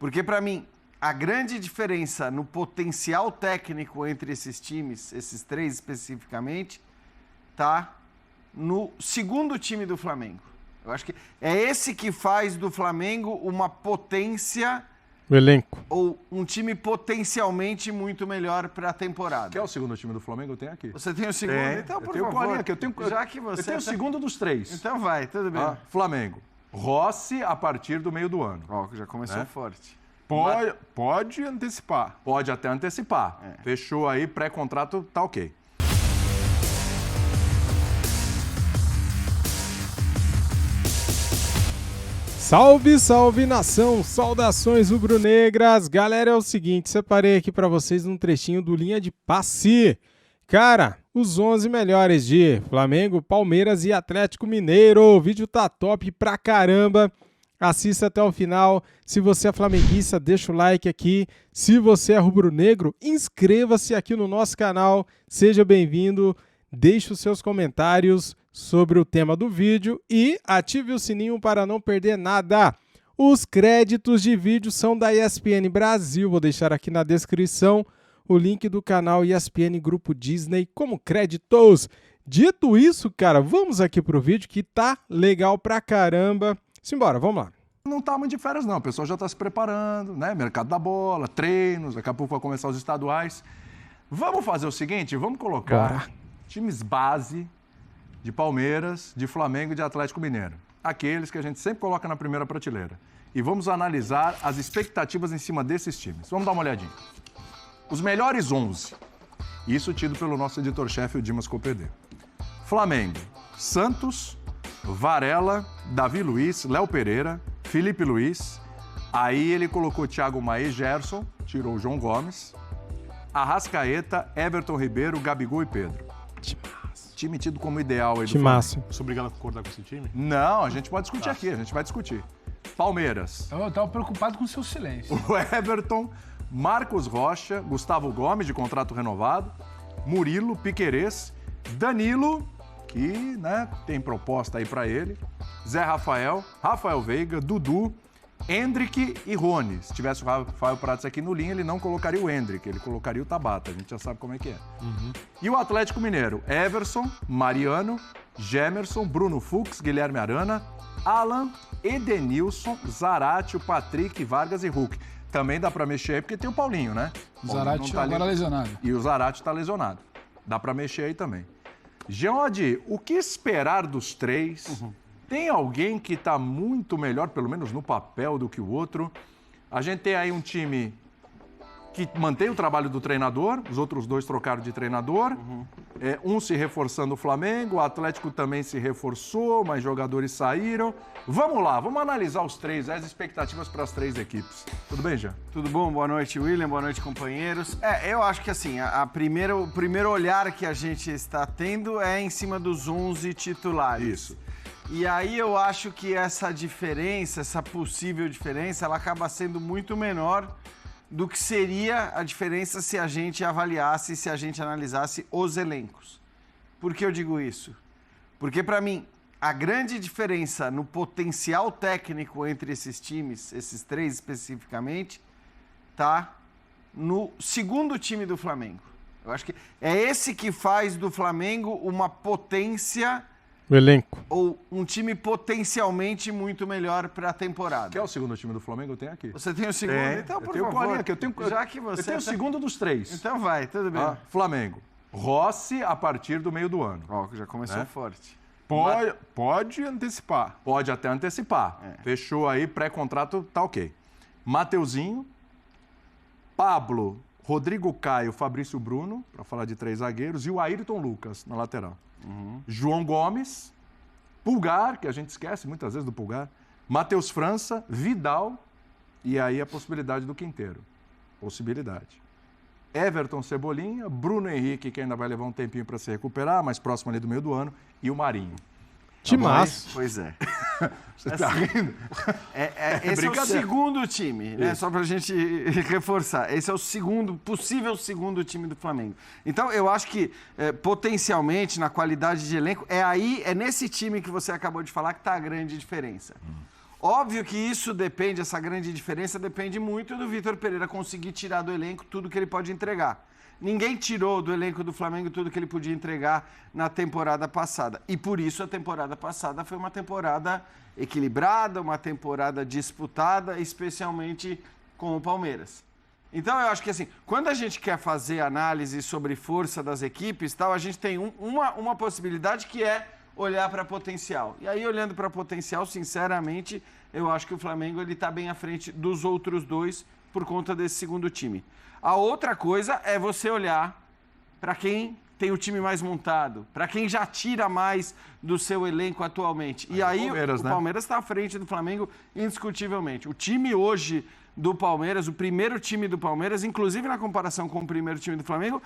Porque, para mim, a grande diferença no potencial técnico entre esses times, esses três especificamente, tá no segundo time do Flamengo. Eu acho que é esse que faz do Flamengo uma potência... O elenco. Ou um time potencialmente muito melhor para a temporada. Quer o segundo time do Flamengo? Eu tenho aqui. Você tem o segundo? Então, por favor. Colinha aqui. Já que você eu tenho o segundo dos três. Então vai, tudo bem. Flamengo. Rossi a partir do meio do ano. Já começou forte. Pode antecipar. Pode até antecipar. Fechou aí, pré-contrato, tá ok. Salve, salve nação, saudações rubro-negras. Galera, é o seguinte, separei aqui pra vocês um trechinho do Linha de Passe. Cara, os 11 melhores de Flamengo, Palmeiras e Atlético Mineiro. O vídeo tá top pra caramba. Assista até o final. Se você é flamenguista, deixa o like aqui. Se você é rubro-negro, inscreva-se aqui no nosso canal. Seja bem-vindo. Deixe os seus comentários sobre o tema do vídeo e ative o sininho para não perder nada. Os créditos de vídeo são da ESPN Brasil. Vou deixar aqui na descrição o link do canal ESPN Grupo Disney como créditos. Dito isso, cara, vamos aqui pro vídeo que tá legal pra caramba. Simbora, vamos lá. Não tá muito de férias não, o pessoal já tá se preparando, né? Mercado da bola, treinos, daqui a pouco vai começar os estaduais. Vamos fazer o seguinte, vamos colocar times base de Palmeiras, de Flamengo e de Atlético Mineiro. Aqueles que a gente sempre coloca na primeira prateleira. E vamos analisar as expectativas em cima desses times. Vamos dar uma olhadinha. Os melhores 11. Isso tido pelo nosso editor-chefe, o Dimas Copedê. Flamengo, Santos, Varela, Davi Luiz, Léo Pereira, Felipe Luiz. Aí ele colocou Thiago Maia e Gerson, tirou o João Gomes. Arrascaeta, Everton Ribeiro, Gabigol e Pedro. Time tido como ideal aí do Timaço. Sou obrigado a concordar com esse time? Não, a gente pode discutir aqui, a gente vai discutir. Palmeiras. Eu tava preocupado com o seu silêncio. O Everton, Marcos Rocha, Gustavo Gomes, de contrato renovado, Murilo, Piquerez, Danilo, que né, tem proposta aí pra ele, Zé Rafael, Rafael Veiga, Dudu, Hendrick e Rony. Se tivesse o Rafael Prats aqui no linha, ele não colocaria o Hendrick, ele colocaria o Tabata. A gente já sabe como é que é. E o Atlético Mineiro, Everson, Mariano, Gemerson, Bruno Fux, Guilherme Arana, Alan, Edenilson, Zarate, o Patrick, Vargas e Hulk. Também dá pra mexer aí, porque tem o Paulinho, né? O Zarate agora lesionado. E o Zarate tá lesionado. Dá pra mexer aí também. Geode, o que esperar dos três? Tem alguém que está muito melhor, pelo menos no papel, do que o outro. A gente tem aí um time que mantém o trabalho do treinador, os outros dois trocaram de treinador. Um se reforçando o Flamengo, o Atlético também se reforçou, mas jogadores saíram. Vamos lá, vamos analisar os três, as expectativas para as três equipes. Tudo bem, Jean? Tudo bom? Boa noite, William. Boa noite, companheiros. Eu acho que assim, o primeiro olhar que a gente está tendo é em cima dos 11 titulares. Isso. E aí eu acho que essa diferença, essa possível diferença, ela acaba sendo muito menor do que seria a diferença se a gente avaliasse, se a gente analisasse os elencos. Por que eu digo isso? Porque, para mim, a grande diferença no potencial técnico entre esses times, esses três especificamente, tá no segundo time do Flamengo. Eu acho que é esse que faz do Flamengo uma potência... O elenco. Ou um time potencialmente muito melhor para a temporada. Quer o segundo time do Flamengo? Eu tenho aqui. Você tem o segundo? Então, por eu favor. tenho aqui. Já que você eu tenho o segundo dos três. Então vai, tudo bem. Flamengo. Rossi a partir do meio do ano. Já começou forte. Pode antecipar. Pode até antecipar. Fechou aí, pré-contrato, tá ok. Mateuzinho, Pablo, Rodrigo Caio, Fabrício Bruno, para falar de três zagueiros, e o Ayrton Lucas na lateral. João Gomes, Pulgar, que a gente esquece muitas vezes do Pulgar, Matheus França, Vidal e aí a possibilidade do Quinteiro. Possibilidade. Everton Cebolinha, Bruno Henrique, que ainda vai levar um tempinho para se recuperar, mais próximo ali do meio do ano, e o Marinho. Timaço. Pois é. Você está rindo? Esse é o segundo time, né? Só pra gente reforçar. Esse é o possível segundo time do Flamengo. Então, eu acho que, potencialmente, na qualidade de elenco, é nesse time que você acabou de falar que tá a grande diferença. Óbvio que isso depende, essa grande diferença depende muito do Vitor Pereira conseguir tirar do elenco tudo que ele pode entregar. Ninguém tirou do elenco do Flamengo tudo que ele podia entregar na temporada passada. E por isso a temporada passada foi uma temporada equilibrada, uma temporada disputada, especialmente com o Palmeiras. Então eu acho que assim, quando a gente quer fazer análise sobre força das equipes, tal, a gente tem uma possibilidade que é olhar para potencial. E aí, olhando para potencial, sinceramente, eu acho que o Flamengo está bem à frente dos outros dois por conta desse segundo time. A outra coisa é você olhar para quem tem o time mais montado, para quem já tira mais do seu elenco atualmente. E aí o Palmeiras está à frente do Flamengo indiscutivelmente. O time hoje do Palmeiras, o primeiro time do Palmeiras, inclusive na comparação com o primeiro time do Flamengo,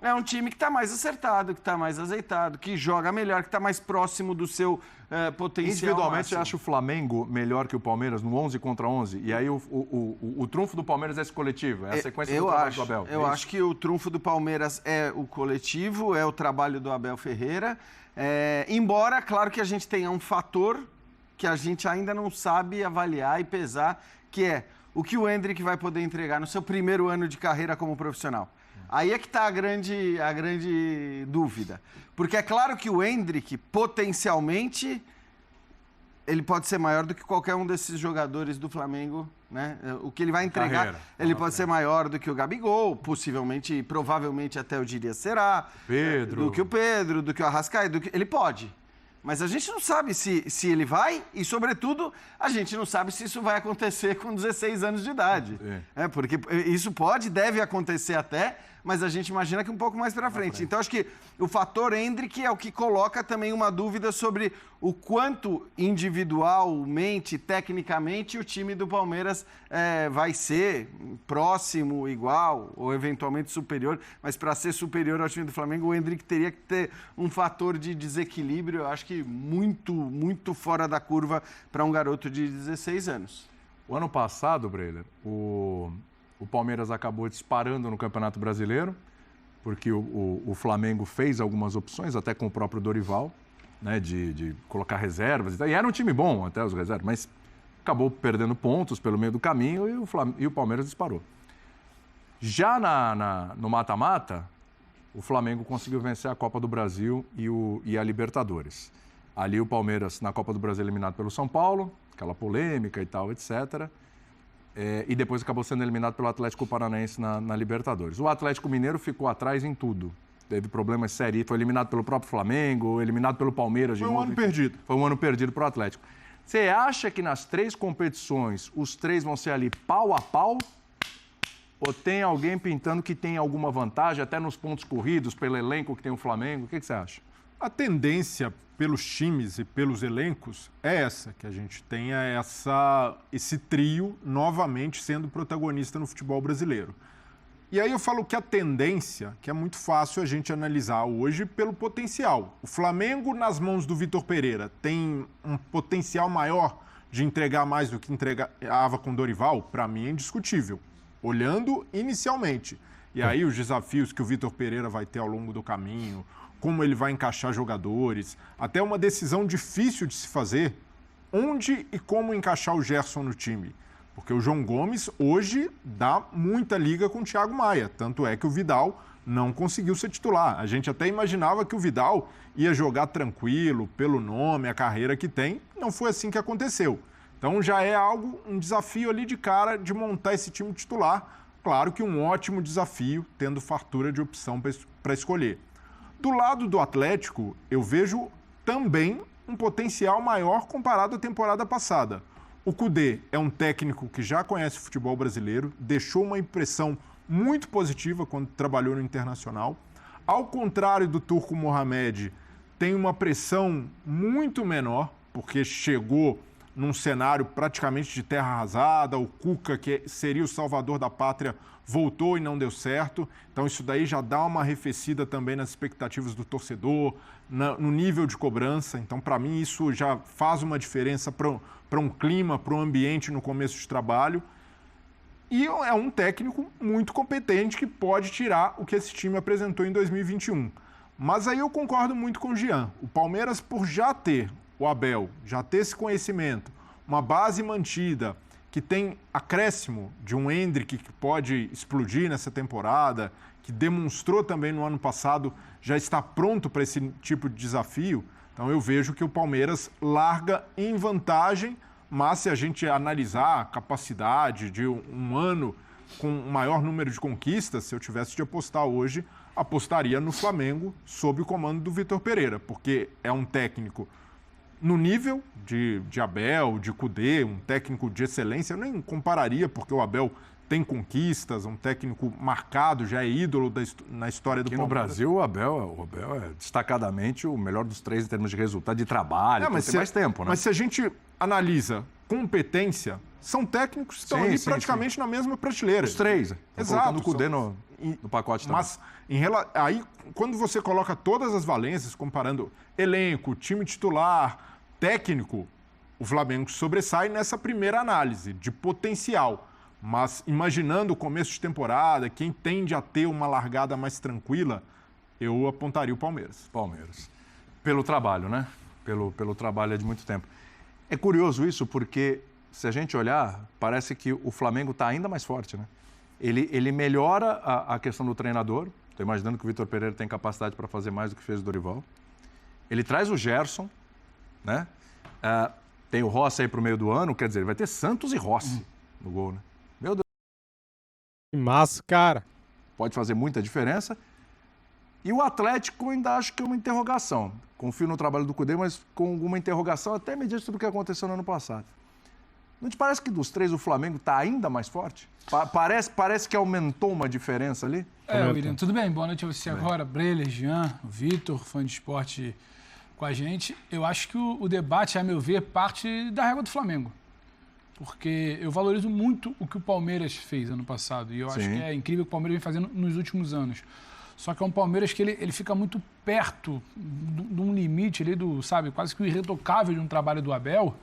é um time que está mais acertado, que está mais azeitado, que joga melhor, que está mais próximo do seu potencial. Individualmente, você acha o Flamengo melhor que o Palmeiras no 11 contra 11? E aí o trunfo do Palmeiras é esse coletivo? É a sequência do trabalho do Abel? Eu acho que o trunfo do Palmeiras é o coletivo, é o trabalho do Abel Ferreira. Embora, claro que a gente tenha um fator que a gente ainda não sabe avaliar e pesar, que é o que o Endrick vai poder entregar no seu primeiro ano de carreira como profissional. Aí é que está a grande dúvida. Porque é claro que o Endrick, potencialmente, ele pode ser maior do que qualquer um desses jogadores do Flamengo, né? O que ele vai entregar, ele pode ser maior do que o Gabigol, possivelmente, provavelmente até eu diria será. Pedro. Do que o Pedro, do que o Arrascaeta, ele pode. Mas a gente não sabe se ele vai e, sobretudo, a gente não sabe se isso vai acontecer com 16 anos de idade. Porque isso deve acontecer até, mas a gente imagina que um pouco mais para frente. Então, acho que o fator Endrick é o que coloca também uma dúvida sobre o quanto individualmente, tecnicamente, o time do Palmeiras vai ser próximo, igual ou eventualmente superior. Mas para ser superior ao time do Flamengo, o Endrick teria que ter um fator de desequilíbrio, eu acho que muito, muito fora da curva para um garoto de 16 anos. O ano passado, Breiler, o Palmeiras acabou disparando no Campeonato Brasileiro, porque o Flamengo fez algumas opções, até com o próprio Dorival, né, de colocar reservas e tal. E era um time bom, até os reservas, mas acabou perdendo pontos pelo meio do caminho e o Palmeiras disparou. Já no mata-mata, o Flamengo conseguiu vencer a Copa do Brasil e a Libertadores. Ali o Palmeiras, na Copa do Brasil, eliminado pelo São Paulo, aquela polêmica e tal, etc., e depois acabou sendo eliminado pelo Atlético Paranaense na Libertadores. O Atlético Mineiro ficou atrás em tudo. Teve problemas sérios, foi eliminado pelo próprio Flamengo, eliminado pelo Palmeiras. Foi um ano perdido. Foi um ano perdido para o Atlético. Você acha que nas 3 competições os 3 vão ser ali pau a pau? Ou tem alguém pintando que tem alguma vantagem, até nos pontos corridos, pelo elenco que tem o Flamengo? O que você acha? A tendência pelos times e pelos elencos é essa, que a gente tenha esse trio novamente sendo protagonista no futebol brasileiro. E aí eu falo que a tendência, que é muito fácil a gente analisar hoje pelo potencial. O Flamengo, nas mãos do Vitor Pereira, tem um potencial maior de entregar mais do que entregava com Dorival? Para mim é indiscutível, olhando inicialmente. E aí os desafios que o Vitor Pereira vai ter ao longo do caminho, como ele vai encaixar jogadores, até uma decisão difícil de se fazer, onde e como encaixar o Gerson no time. Porque o João Gomes hoje dá muita liga com o Thiago Maia, tanto é que o Vidal não conseguiu ser titular. A gente até imaginava que o Vidal ia jogar tranquilo, pelo nome, a carreira que tem, não foi assim que aconteceu. Então já é um desafio ali de cara de montar esse time titular. Claro que um ótimo desafio, tendo fartura de opção para escolher. Do lado do Atlético, eu vejo também um potencial maior comparado à temporada passada. O Kudê é um técnico que já conhece o futebol brasileiro, deixou uma impressão muito positiva quando trabalhou no Internacional. Ao contrário do Turco Mohamed, tem uma pressão muito menor, porque chegou num cenário praticamente de terra arrasada, o Cuca, que seria o salvador da pátria, voltou e não deu certo. Então isso daí já dá uma arrefecida também nas expectativas do torcedor, no nível de cobrança. Então, para mim, isso já faz uma diferença para um clima, para um ambiente no começo de trabalho. E é um técnico muito competente que pode tirar o que esse time apresentou em 2021. Mas aí eu concordo muito com o Jean. O Palmeiras, por já ter o Abel, já ter esse conhecimento, uma base mantida, que tem acréscimo de um Endrick que pode explodir nessa temporada, que demonstrou também no ano passado já está pronto para esse tipo de desafio. Então eu vejo que o Palmeiras larga em vantagem, mas se a gente analisar a capacidade de um ano com um maior número de conquistas, se eu tivesse de apostar hoje, apostaria no Flamengo sob o comando do Vitor Pereira, porque é um técnico no nível de Abel, de Kudê, um técnico de excelência. Eu nem compararia, porque o Abel tem conquistas, um técnico marcado, já é ídolo na história do Palmeiras. Aqui no Brasil, o Abel é destacadamente o melhor dos três em termos de resultado, de trabalho, mas tem mais tempo, né? Mas se a gente analisa competência, são técnicos que estão ali praticamente na mesma prateleira. Os três. Exato. Colocando o Kudê no pacote também. Mas aí, quando você coloca todas as valências, comparando elenco, time titular, técnico, o Flamengo sobressai nessa primeira análise de potencial. Mas imaginando o começo de temporada, quem tende a ter uma largada mais tranquila, eu apontaria o Palmeiras. Palmeiras. Pelo trabalho, né? Pelo trabalho de muito tempo. É curioso isso, porque se a gente olhar, parece que o Flamengo está ainda mais forte, né? Ele melhora a questão do treinador. Estou imaginando que o Vitor Pereira tem capacidade para fazer mais do que fez o Dorival. Ele traz o Gerson, né? Tem o Rossi aí para o meio do ano, quer dizer, vai ter Santos e Rossi no gol, né? Meu Deus. Que massa, cara. Pode fazer muita diferença. E o Atlético ainda acho que é uma interrogação. Confio no trabalho do Kudê, mas com alguma interrogação, até mediante tudo o que aconteceu no ano passado. Não te parece que dos três o Flamengo está ainda mais forte? Parece que aumentou uma diferença ali? William, tudo bem? Boa noite a você agora. Breler, Jean, Vitor, fã de esporte com a gente. Eu acho que o debate, a meu ver, parte da régua do Flamengo. Porque eu valorizo muito o que o Palmeiras fez ano passado. E eu acho que é incrível o que o Palmeiras vem fazendo nos últimos anos. Só que é um Palmeiras que ele fica muito perto de um limite ali quase que o irretocável de um trabalho do Abel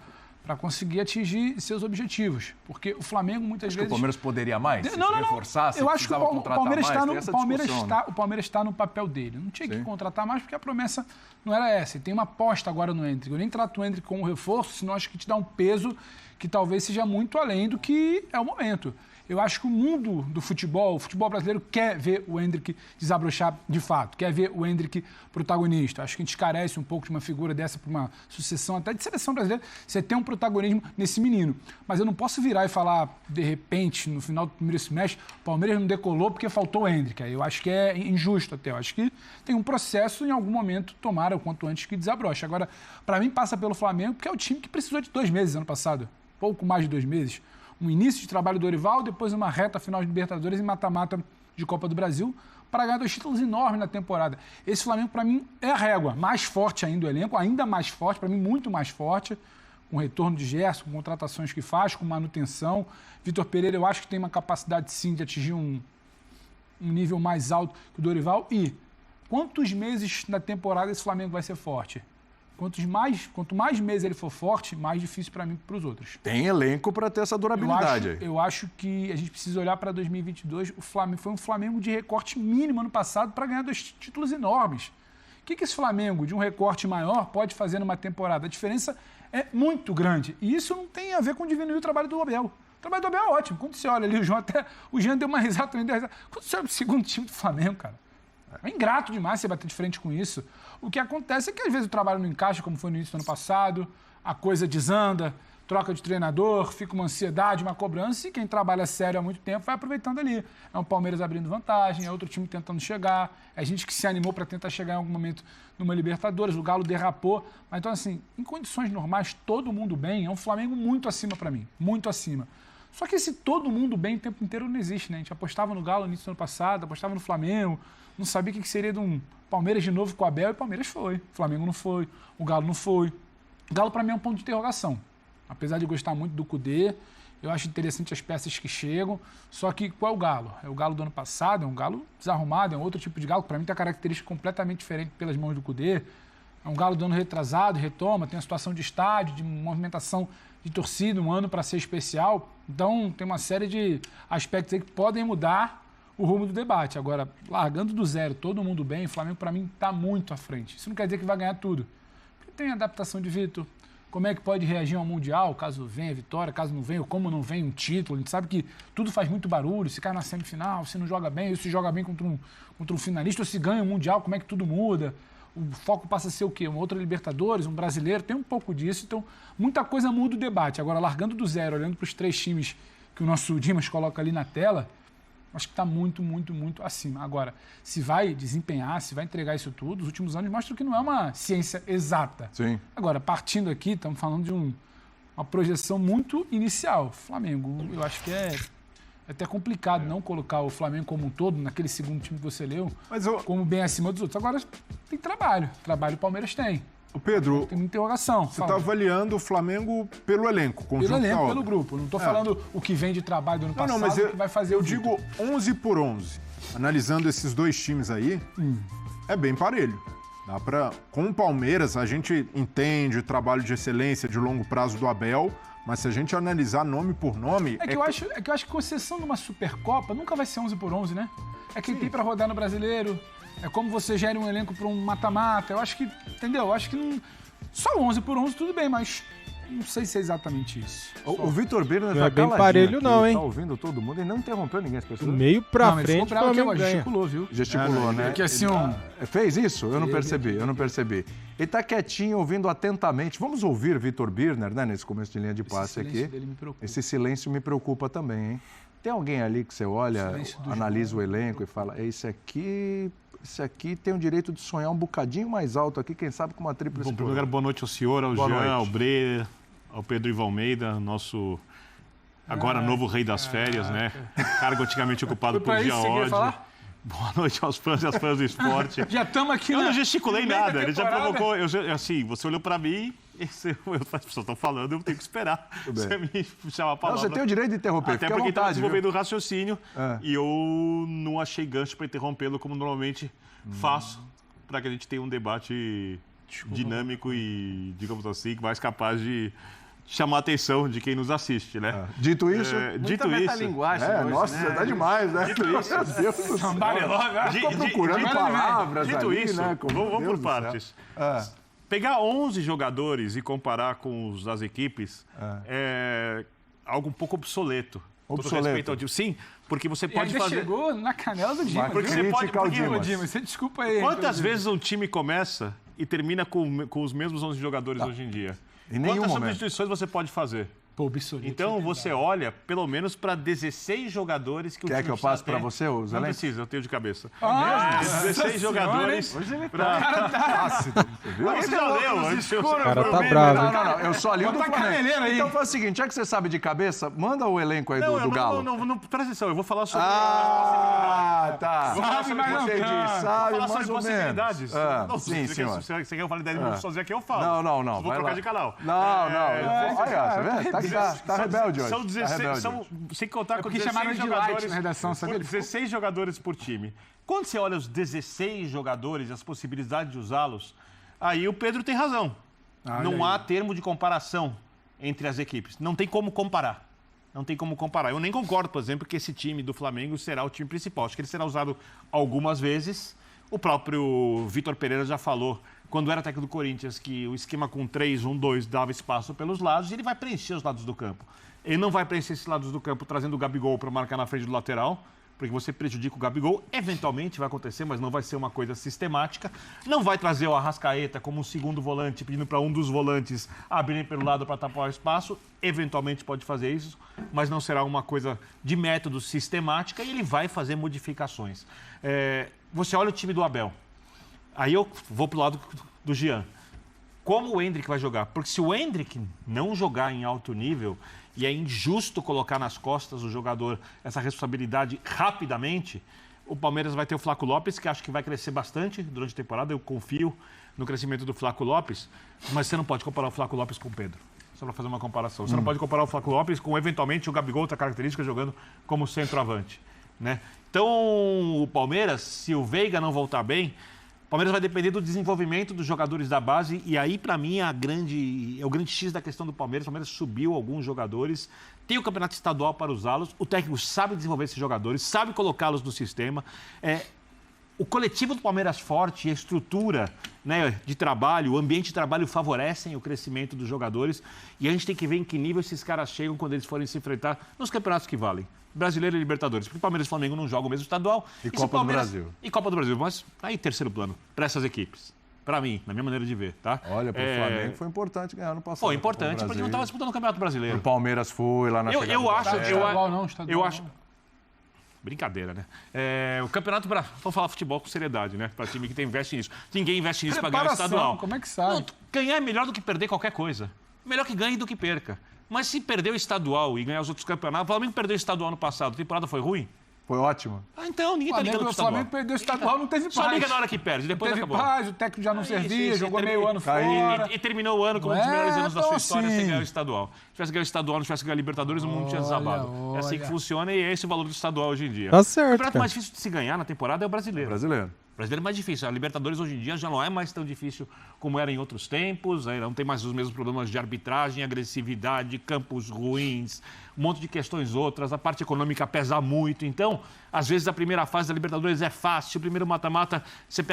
para conseguir atingir seus objetivos. Porque o Flamengo muitas vezes... que o Palmeiras poderia mais? Reforçar, eu acho que o Palmeiras está no papel dele. Não tinha que contratar mais porque a promessa não era essa. E tem uma aposta agora no Endrick. Eu nem trato o Endrick como reforço, senão acho que te dá um peso que talvez seja muito além do que é o momento. Eu acho que o mundo do futebol, o futebol brasileiro quer ver o Endrick desabrochar de fato, quer ver o Endrick protagonista. Acho que a gente carece um pouco de uma figura dessa para uma sucessão até de seleção brasileira, você tem um protagonismo nesse menino. Mas eu não posso virar e falar, de repente, no final do primeiro semestre, o Palmeiras não decolou porque faltou o Endrick. Eu acho que é injusto até. Eu acho que tem um processo, em algum momento, tomara o quanto antes que desabroche. Agora, para mim, passa pelo Flamengo, porque é o time que precisou de 2 meses ano passado. Pouco mais de 2 meses. Um início de trabalho do Dorival, depois uma reta final de Libertadores e mata-mata de Copa do Brasil para ganhar 2 títulos enormes na temporada. Esse Flamengo, para mim, é a régua. Mais forte ainda o elenco, ainda mais forte, para mim, muito mais forte, com o retorno de Gerson, com contratações que faz, com manutenção. Vitor Pereira, eu acho que tem uma capacidade, sim, de atingir um nível mais alto que o Dorival. E quantos meses na temporada esse Flamengo vai ser forte? Quanto mais meses ele for forte, mais difícil para mim e para os outros. Tem elenco para ter essa durabilidade. Eu acho que a gente precisa olhar para 2022. O Flamengo foi um Flamengo de recorte mínimo ano passado para ganhar 2 títulos enormes. O que esse Flamengo de um recorte maior pode fazer numa temporada? A diferença é muito grande. E isso não tem a ver com diminuir o trabalho do Abel. O trabalho do Abel é ótimo. Quando você olha ali, o Jean deu uma risada também. Quando você olha o segundo time do Flamengo, cara, é ingrato demais você bater de frente com isso. O que acontece é que às vezes o trabalho não encaixa, como foi no início do ano passado, a coisa desanda, troca de treinador, fica uma ansiedade, uma cobrança, e quem trabalha sério há muito tempo vai aproveitando ali. É um Palmeiras abrindo vantagem, é outro time tentando chegar, é gente que se animou para tentar chegar em algum momento numa Libertadores, o Galo derrapou. Mas então, assim, em condições normais, todo mundo bem, é um Flamengo muito acima para mim, muito acima. Só que esse todo mundo bem o tempo inteiro não existe, né? A gente apostava no Galo no início do ano passado, apostava no Flamengo, não sabia o que seria de um Palmeiras de novo com o Abel, e o Palmeiras foi. O Flamengo não foi, o Galo não foi. O Galo, para mim, é um ponto de interrogação. Apesar de gostar muito do Kudê, eu acho interessante as peças que chegam. Só que qual é o Galo? É o Galo do ano passado, é um Galo desarrumado, é um outro tipo de Galo, que para mim tem a característica completamente diferente pelas mãos do Kudê. É um Galo do ano retrasado, retoma, tem a situação de estádio, de movimentação de torcida, um ano para ser especial. Então, tem uma série de aspectos aí que podem mudar o rumo do debate. Agora, largando do zero, todo mundo bem, o Flamengo, para mim, está muito à frente. Isso não quer dizer que vai ganhar tudo. Porque tem a adaptação de Vitor, como é que pode reagir ao Mundial, caso venha vitória, caso não venha, ou como não vem um título. A gente sabe que tudo faz muito barulho, se cai na semifinal, se não joga bem, ou se joga bem contra um finalista, ou se ganha o Mundial, como é que tudo muda. O foco passa a ser o quê? Uma outra Libertadores, um brasileiro, tem um pouco disso. Então, muita coisa muda o debate. Agora, largando do zero, olhando para os 3 times que o nosso Dimas coloca ali na tela, acho que está muito, muito, muito acima. Agora, se vai desempenhar, se vai entregar isso tudo, os últimos anos mostram que não é uma ciência exata. Sim. Agora, partindo aqui, estamos falando de uma projeção muito inicial. Flamengo, eu acho que é até complicado não colocar o Flamengo como um todo, naquele segundo time que você leu, como bem acima dos outros. Agora, tem trabalho. Trabalho o Palmeiras tem. O Pedro, tem uma interrogação. Você está avaliando o Flamengo pelo elenco, conjunto pelo elenco, da pelo obra. grupo. Não estou falando o que vem de trabalho do ano passado, mas o que vai fazer eu o digo 11 por 11. Analisando esses 2 times aí, é bem parelho. Dá pra, com o Palmeiras, a gente entende o trabalho de excelência de longo prazo do Abel, mas se a gente analisar nome por nome... Eu acho que com exceção de uma Supercopa, nunca vai ser 11 por 11, né? É quem tem para rodar no Brasileiro, é como você gera um elenco para um mata-mata. Eu acho que, entendeu? Eu acho que não... Só 11 por 11 tudo bem, mas não sei se é exatamente isso. O Vitor Birner Não tá é bem caladinho parelho aqui, não, hein? Tá ouvindo todo mundo e não interrompeu ninguém, as Do pessoas. meio pra Não, frente, o que Flamengo ganha. gesticulou, viu? Gesticulou, né? Que assim, Fez isso? Eu não percebi. Ele tá quietinho, ouvindo atentamente. Vamos ouvir Vitor Birner, né, nesse começo de linha de passe aqui. Dele me preocupa. Esse silêncio me preocupa também, hein? Tem alguém ali que você olha, analisa o elenco e fala, esse aqui tem o direito de sonhar um bocadinho mais alto aqui, quem sabe com uma tríplice. Bom, primeiro lugar, boa noite ao senhor, ao Boa Jean, noite. ao Bre, ao Pedro Ivo Almeida, nosso agora novo rei das férias, né? Cargo antigamente ocupado por Dia Ódio. Boa noite aos fãs e às fãs do esporte. Já estamos aqui Eu na... não gesticulei no meio nada, da ele já temporada. provocou. Assim, você olhou pra mim, as pessoas estão falando, eu tenho que esperar. Você me chamar a Não, palavra. você tem o direito de interromper, Até fica à porque está vontade, desenvolvendo viu? o raciocínio e eu não achei gancho para interrompê-lo como normalmente faço, para que a gente tenha um debate dinâmico e, digamos assim, mais capaz de chamar a atenção de quem nos assiste, né? Dito isso... Dito isso, metalinguagem hoje, nossa, né? você tá demais, né? Dito isso. Meu Deus do céu. Tô procurando dito- palavras dito ali, isso, né? vamos Deus por do partes. céu. Pegar 11 jogadores e comparar com os das equipes é algo um pouco obsoleto. Todo Obsoleto. respeito ao Dimas. Sim, porque você E pode ainda fazer... chegou na canela do Dimas. Porque viu? você pode... Criticar o porque- Dimas. Ô, Dimas, você desculpa aí. Quantas vezes um time começa e termina com os mesmos 11 jogadores hoje em dia? Em nenhum Quantas momento. substituições você pode fazer? Pô, o Bissolito. Então você olha pelo menos para 16 jogadores que o Quer time que eu precisa passe ter. pra você os Não elencos? precisa, eu tenho de cabeça. Nossa 16 jogadores. senhora, Pra... Você viu? Você já leu antes? O cara tá bravo, hein? Não, eu só li o do Bota a Flamengo. caneleira aí. Então faz o seguinte, já que você sabe de cabeça, manda o elenco aí do Galo. Não, presta atenção, eu vou falar sobre... Ah, tá. Sabe, mas não Entendi, canta. sabe Vou falar mais sobre ou possibilidades. menos. Ah, Não, sim, se senhor. você quer que eu fale 10 minutos sozinho aqui, eu falo. Não. Vou vai trocar lá. de canal. Não. Olha, você vê? Tá rebelde hoje. São 16, Tá rebelde hoje. sem contar com porque 16 chamaram de jogadores light na redação, sabe? 16 jogadores por time. Quando você olha os 16 jogadores e as possibilidades de usá-los, aí o Pedro tem razão. Não há termo de comparação entre as equipes. Não tem como comparar. Não tem como comparar. Eu nem concordo, por exemplo, que esse time do Flamengo será o time principal. Acho que ele será usado algumas vezes. O próprio Vitor Pereira já falou, quando era técnico do Corinthians, que o esquema com 3-1-2 dava espaço pelos lados e ele vai preencher os lados do campo. Ele não vai preencher esses lados do campo trazendo o Gabigol para marcar na frente do lateral, porque você prejudica o Gabigol. Eventualmente vai acontecer, mas não vai ser uma coisa sistemática. Não vai trazer o Arrascaeta como um segundo volante, pedindo para um dos volantes abrirem pelo lado para tapar o espaço. Eventualmente pode fazer isso, mas não será uma coisa de método sistemática e ele vai fazer modificações. Você olha o time do Abel. Aí eu vou para o lado do Jean. Como o Endrick vai jogar? Porque se o Endrick não jogar em alto nível, e é injusto colocar nas costas do jogador essa responsabilidade rapidamente, o Palmeiras vai ter o Flaco Lopes, que acho que vai crescer bastante durante a temporada. Eu confio no crescimento do Flaco Lopes, mas você não pode comparar o Flaco Lopes com o Pedro. Só para fazer uma comparação. Você não pode comparar o Flaco Lopes com, eventualmente, o Gabigol, outra característica, jogando como centroavante, né? Então, o Palmeiras, se o Veiga não voltar bem, o Palmeiras vai depender do desenvolvimento dos jogadores da base e aí, para mim, é o grande X da questão do Palmeiras. O Palmeiras subiu alguns jogadores, tem o campeonato estadual para usá-los, o técnico sabe desenvolver esses jogadores, sabe colocá-los no sistema. o coletivo do Palmeiras forte, a estrutura, né, de trabalho, o ambiente de trabalho favorecem o crescimento dos jogadores. E a gente tem que ver em que nível esses caras chegam quando eles forem se enfrentar nos campeonatos que valem. Brasileiro e Libertadores. Porque o Palmeiras e o Flamengo não jogam o mesmo estadual. E Copa do Brasil. E Copa do Brasil. Mas aí terceiro plano para essas equipes. Para mim, na minha maneira de ver, tá? Olha, pro Flamengo foi importante ganhar no passado. Foi importante, porque não estava disputando o Campeonato Brasileiro. O Palmeiras foi lá na Eu acho... Estadual eu acho... Brincadeira, né? O Campeonato Brasileiro... Vamos falar futebol com seriedade, né? Para time que investe nisso. Ninguém investe nisso para ganhar o estadual. Como é que sabe? Não, ganhar é melhor do que perder qualquer coisa. Melhor que ganhe do que perca. Mas se perder o estadual e ganhar os outros campeonatos... O Flamengo perdeu o estadual ano passado. A temporada foi ruim? Foi ótimo. Então, ninguém tá ligando pro O estadual. Flamengo perdeu o estadual, não teve paz. Só liga na hora que perde, depois teve acabou. paz, o técnico já não servia, jogou meio ano caiu. fora. E terminou o ano com um dos melhores anos da sua história sem assim. ganhar o estadual. Se tivesse ganhado o estadual, não tivesse ganhado a Libertadores, o mundo tinha desabado. É assim que funciona e é esse o valor do estadual hoje em dia. Tá certo, O campeonato cara. mais difícil de se ganhar na temporada é o brasileiro. Brasileiro. O brasileiro é mais difícil. A Libertadores hoje em dia já não é mais tão difícil como era em outros tempos. Não tem mais os mesmos problemas de arbitragem, agressividade, campos ruins, um monte de questões outras. A parte econômica pesa muito. Então, às vezes, a primeira fase da Libertadores é fácil. O primeiro mata-mata,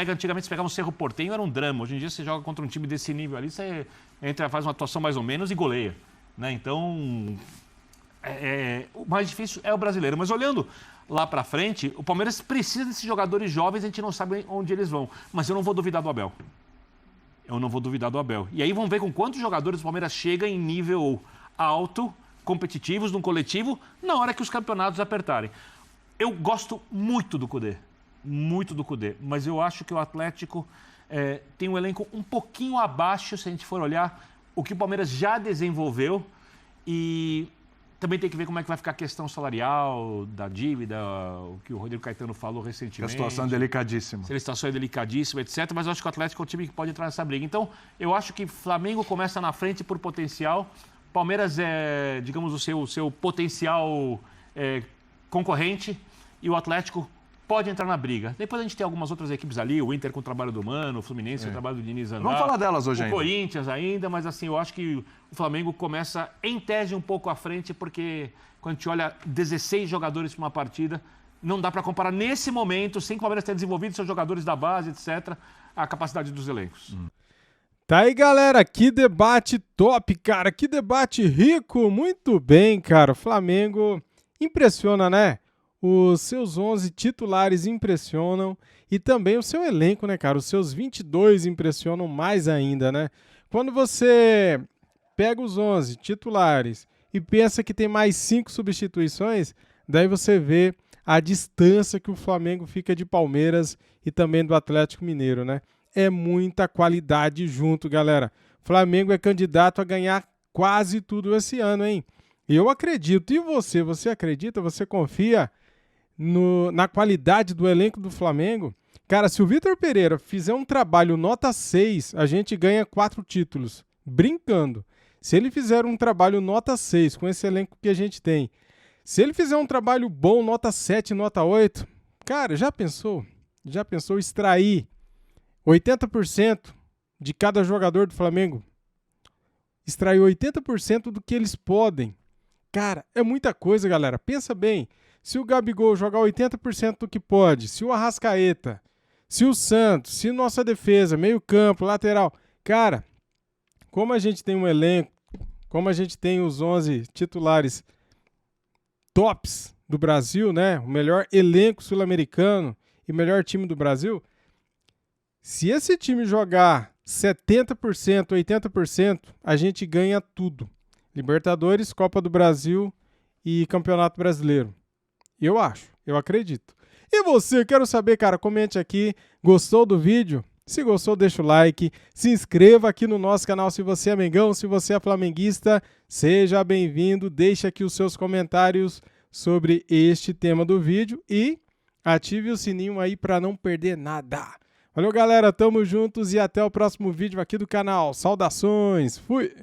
antigamente você pegava um Cerro Porteño, era um drama. Hoje em dia você joga contra um time desse nível ali, você faz uma atuação mais ou menos e goleia. Né? Então, o mais difícil é o brasileiro. Mas olhando lá para frente, o Palmeiras precisa desses jogadores jovens, a gente não sabe onde eles vão. Mas eu não vou duvidar do Abel. E aí vamos ver com quantos jogadores o Palmeiras chega em nível alto, competitivos, num coletivo, na hora que os campeonatos apertarem. Eu gosto muito do Kudê, mas eu acho que o Atlético tem um elenco um pouquinho abaixo, se a gente for olhar o que o Palmeiras já desenvolveu, e também tem que ver como é que vai ficar a questão salarial, da dívida, o que o Rodrigo Caetano falou recentemente. A situação é delicadíssima. Se a situação é delicadíssima, etc. Mas eu acho que o Atlético é um time que pode entrar nessa briga. Então, eu acho que Flamengo começa na frente por potencial. Palmeiras é, digamos, o seu potencial concorrente. E o Atlético pode entrar na briga. Depois a gente tem algumas outras equipes ali, o Inter com o trabalho do Mano, o Fluminense com o trabalho do Diniz Andar. Vamos falar delas hoje ainda. O Corinthians ainda, mas assim, eu acho que o Flamengo começa, em tese, um pouco à frente, porque quando a gente olha 16 jogadores para uma partida, não dá para comparar nesse momento, sem que o Palmeiras tenha desenvolvido seus jogadores da base, etc., a capacidade dos elencos. Tá aí, galera, que debate top, cara, que debate rico, muito bem, cara, o Flamengo impressiona, né? Os seus 11 titulares impressionam e também o seu elenco, né, cara? Os seus 22 impressionam mais ainda, né? Quando você pega os 11 titulares e pensa que tem mais 5 substituições, daí você vê a distância que o Flamengo fica de Palmeiras e também do Atlético Mineiro, né? É muita qualidade junto, galera. Flamengo é candidato a ganhar quase tudo esse ano, hein? Eu acredito. E você? Você acredita? Você confia na qualidade do elenco do Flamengo? Cara, se o Vitor Pereira fizer um trabalho nota 6, a gente ganha 4 títulos. Brincando. Se ele fizer um trabalho nota 6 com esse elenco que a gente tem, se ele fizer um trabalho bom, nota 7, nota 8, cara, já pensou? Já pensou extrair 80% de cada jogador do Flamengo? Extrair 80% do que eles podem. Cara, é muita coisa, galera. Pensa bem. Se o Gabigol jogar 80% do que pode, se o Arrascaeta, se o Santos, se nossa defesa, meio campo, lateral. Cara, como a gente tem um elenco, como a gente tem os 11 titulares tops do Brasil, né? O melhor elenco sul-americano e melhor time do Brasil. Se esse time jogar 70%, 80%, a gente ganha tudo. Libertadores, Copa do Brasil e Campeonato Brasileiro. Eu acho, eu acredito. E você, quero saber, cara, comente aqui. Gostou do vídeo? Se gostou, deixa o like. Se inscreva aqui no nosso canal se você é mengão, se você é flamenguista. Seja bem-vindo. Deixe aqui os seus comentários sobre este tema do vídeo e ative o sininho aí para não perder nada. Valeu, galera. Tamo juntos e até o próximo vídeo aqui do canal. Saudações. Fui!